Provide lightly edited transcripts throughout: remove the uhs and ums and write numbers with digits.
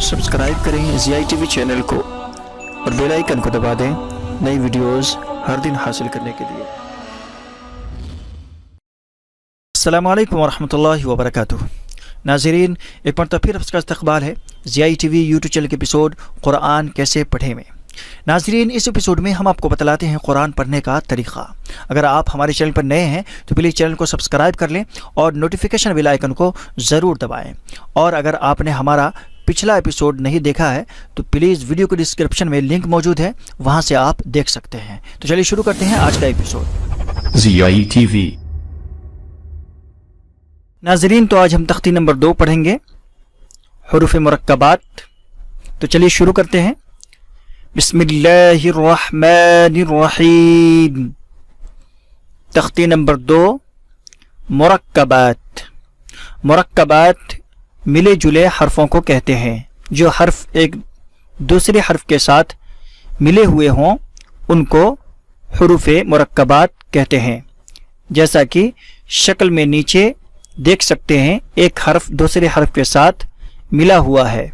सब्सक्राइब करें Zia TV channel को और बेल आइकन को दबा दें नई वीडियोस हर दिन हासिल करने के लिए। अस्सलामु अलैकुम वरहमतुल्लाहि वबरकातुहू। नाज़रीन, एक मरतबा फिर आपका इस्तक़बाल है ज़िया टीवी यूट्यूब चैनल के एपिसोड कुरान कैसे पढ़ें में। नाज़रीन, इस एपिसोड में हम आपको बतलाते हैं कुरान पढ़ने का तरीक़ा। अगर आप हमारे चैनल पर नए हैं तो प्लीज़ चैनल को सब्सक्राइब कर लें और नोटिफिकेशन बेल आइकन को ज़रूर दबाएं। और अगर आपने हमारा पिछला एपिसोड नहीं देखा है तो प्लीज़ वीडियो के डिस्क्रिप्शन में लिंक मौजूद है, वहाँ से आप देख सकते हैं। तो चलिए शुरू करते हैं आज का एपिसोड। ज़िया टीवी। नाज़रीन, तो आज हम तख्ती नंबर 2 पढ़ेंगे, हुरूफ मुरक्कबात। तो चलिए शुरू करते हैं। बिस्मिल्लाहिर्रहमानिर्रहीम। तख्ती नंबर 2, मुरक्कबात। मुरक्कबात मिले जुले हरफों को कहते हैं। जो हर्फ एक दूसरे हर्फ के साथ मिले हुए हों उनको हुरूफ मुरक्कबात कहते हैं। जैसा कि शक्ल में नीचे देख सकते हैं, एक हर्फ दूसरे हर्फ के साथ मिला हुआ है,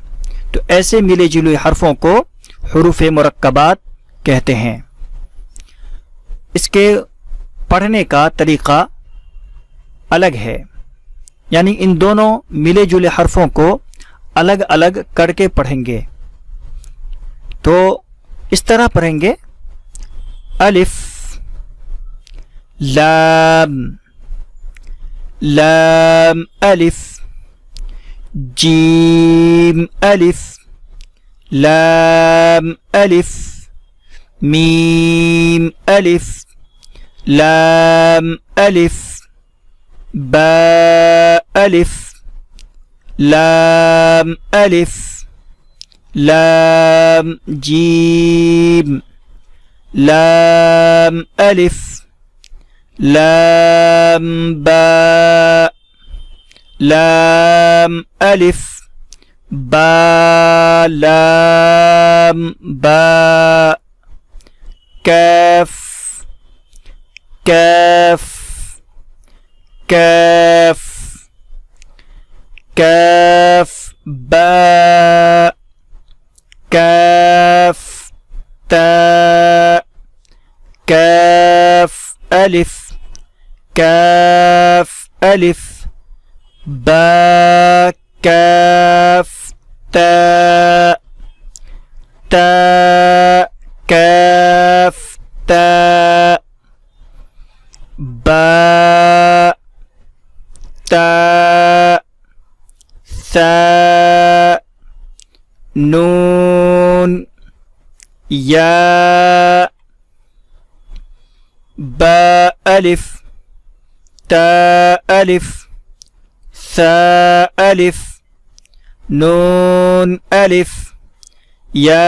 तो ऐसे मिले जुले हरफों को हुरूफ मुरक्कबात कहते हैं। इसके पढ़ने का तरीक़ा अलग है, यानी इन दोनों मिले जुले हरफों को अलग अलग करके पढ़ेंगे। तो इस तरह पढ़ेंगे, अलिफ लाम, लाम अलिफ, जीम अलिफ, लाम अलिफ, मीम अलिफ, लाम अलिफ, बा अलिफ, लाम अलिफ, लाम जीम, लाम अलिफ, लाम बा, लाम अलिफ, बा लाम बा, कैफ, कैफ, कैफ, कैफ बा, कैफ ता, कैफ अलिफ, कैफ अलिफ, बा, कैफ ता, ता, कैफ ता, बा, ता, सा, नून, या, बा अलिफ, ता अलिफ, सा अलिफ, नून अलिफ, या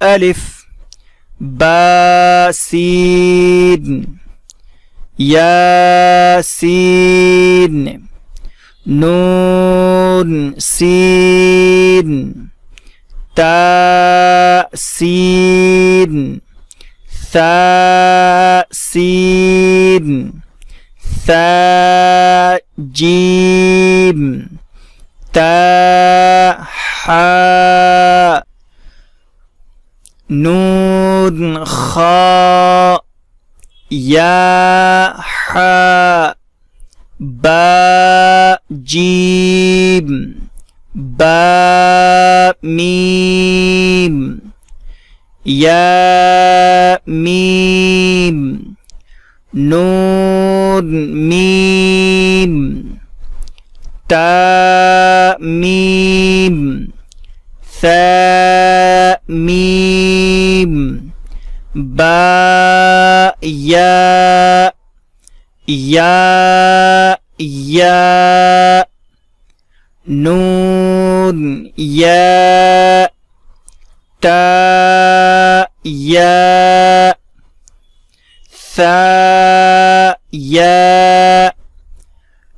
अलिफ, बा सीन, यासीन, नून सीन, तासीन, सासीन, साजीम, ताहा, नून खा, या हा, बा जीम, बा मीम, या मीम, नून मीम, ता मीम, सा मीम, बा या, या, या, नून या, ता या, सा या,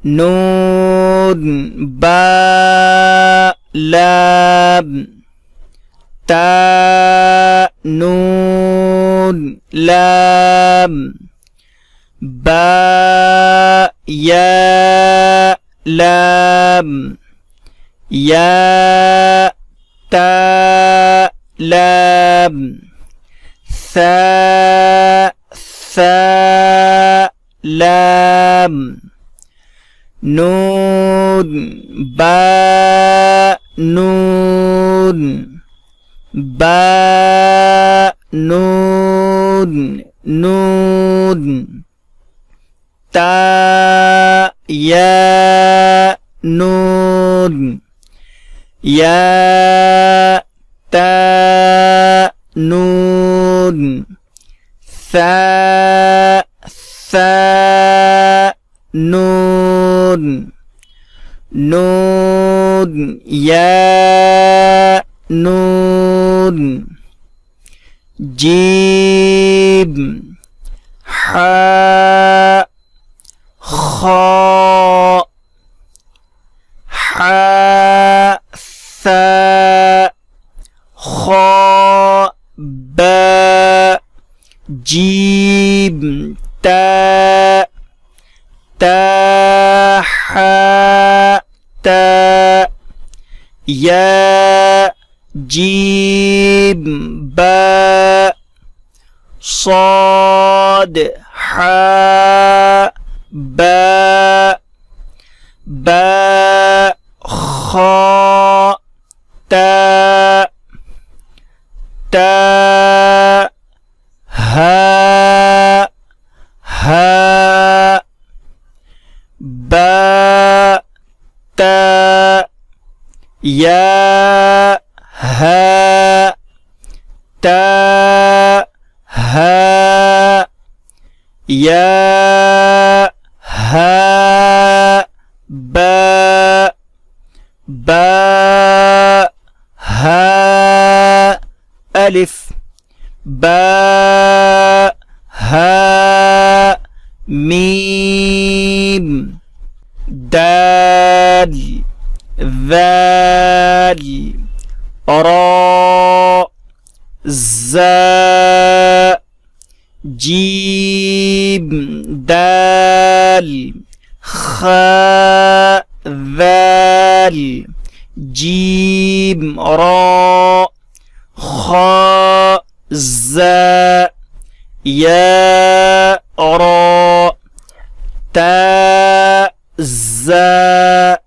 नून बा लाम, ता नून लाम, बा या लाम, या لام ثاء ثاء لام نون باء نون باء نون نون تاء ياء نون ياء تاء نون ثاء ثاء نون نون ياء نون جيم حاء خاء حاء ثاء خاء باء جيم تاء تاء حاء تاء ياء جيم باء صاد حاء باء باء خاء تاء تاء هاء هاء باء تاء ياء هاء تاء هاء ياء هاء باء باء هاء ألف باء هاء ميم دال ذال راء زاء جيم دال خاء ذال جيم راء خاء زاء ياء راء تاء زاء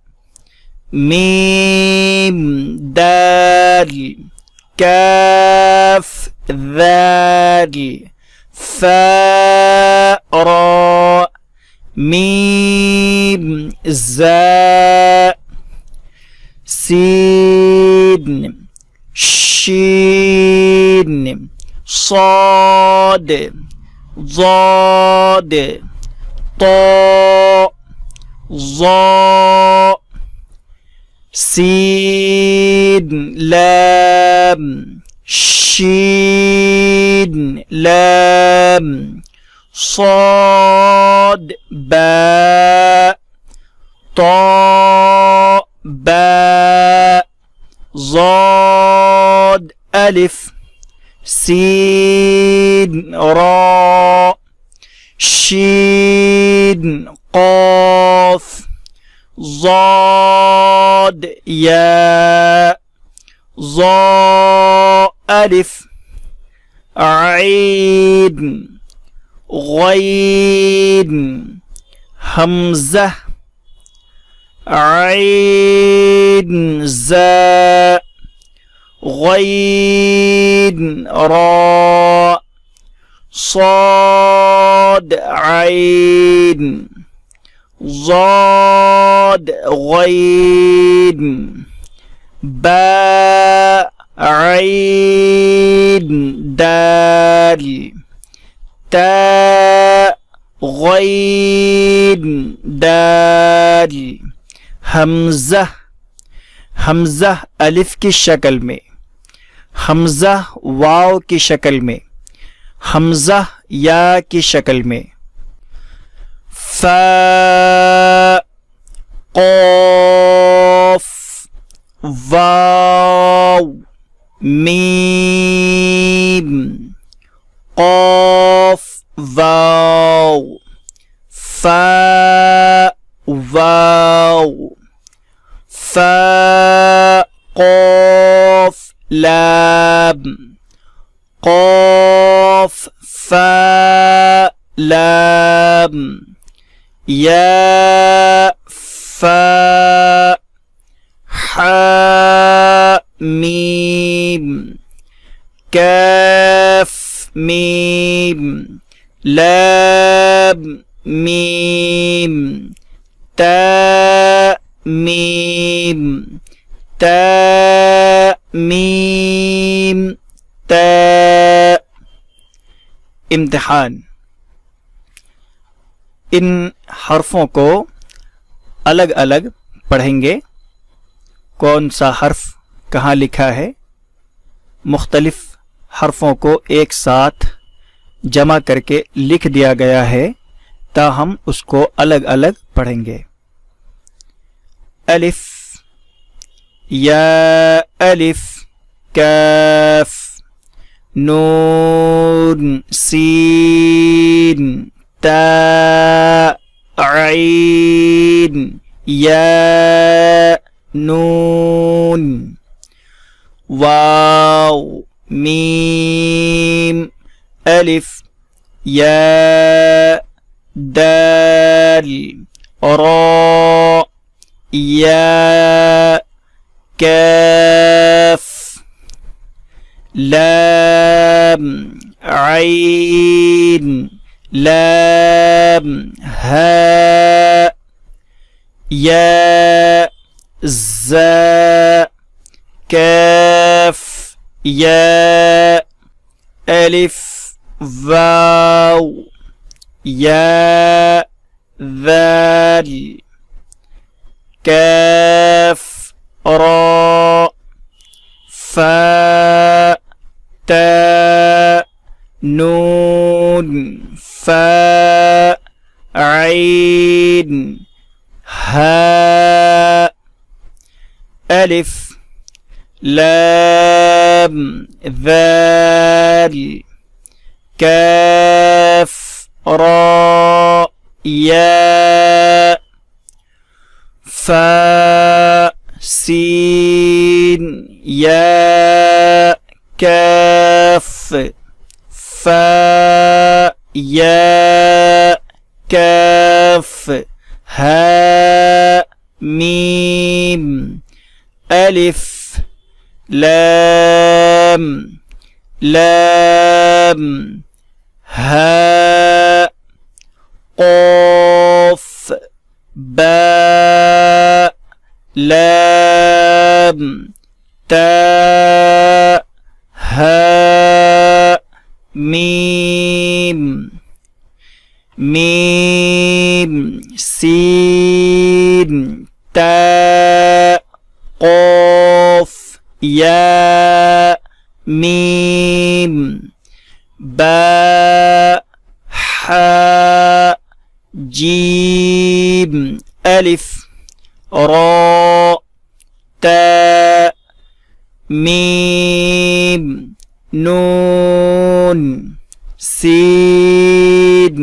ميم دال كاف ذال فاء راء ميم زاء سين شين صاد ضاد طاء ظاء سين لام شين لام صاد باء طاء باء ضاد ألف سين راء شين قاف ضاد ياء ظاء ألف عين غين همزة عين زاء غين راء صاد عين ضاد غين باء عين دال تاء غين دال हमज़ा हमज़ा अलिफ की शक्ल में, हमज़ा वाव की शक्ल में, हमज़ा या की शक्ल में, फा क़ाफ़ वाव मीम क़ाफ़ वाव फा वाव फा क़ाफ़ लाम क़ाफ़ फ़ा लाम या फ़ा हा मीम काफ मीम लाम मीम ता मीम ता मीम ता। इम्तिहान। इन हर्फों को अलग अलग पढ़ेंगे। कौन सा हर्फ कहाँ लिखा है, मुख्तलिफ हर्फों को एक साथ जमा करके लिख दिया गया है, ता हम उसको अलग अलग पढ़ेंगे। अलिफ या अलिफ काफ नून सीन ता आइन या नून वाव मीम अलिफ या दाल रा या काफ लाम आइन लाम हा या ज़ा काफ या अलिफ वाव या ज़ाल काफ रा फा ता नून फा आइन हा अलिफ लाम ज़ाल काफ रा या फा सीन या काफ फा या काफ हा मीम अलिफ लाम लाम हा क़ाफ़ बा लाम ता हा मीम मीम सीन ता क़ाफ़ या मीम बा हा जीम अलिफ रा ता मीम नून सीन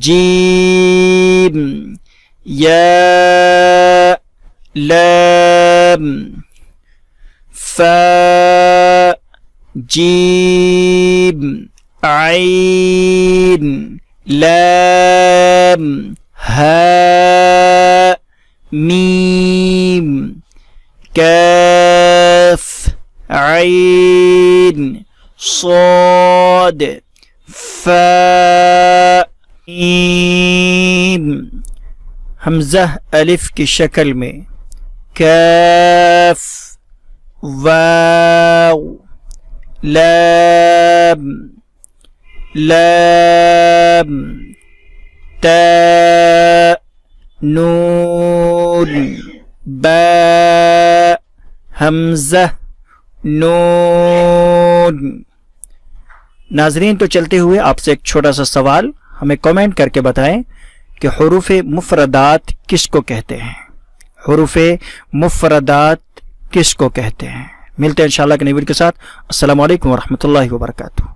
जीम या लाम फा जीम आइन लाम हा मीम काफ आइन साद फा मीम हमज़ा अलिफ की शक्ल में काफ वाव लाम लाम ता नून बा हमज़ा नून। नाज़रीन, तो चलते हुए आपसे एक छोटा सा सवाल, हमें कमेंट करके बताएं कि हुरूफ मुफ़रदात किसको कहते हैं। हुरूफ मुफ़रदात किसको कहते हैं। मिलते हैं इंशाअल्लाह के नई वीडियो के साथ। अस्सलामु अलैकुम व रहमतुल्लाहि व बरकातुहू।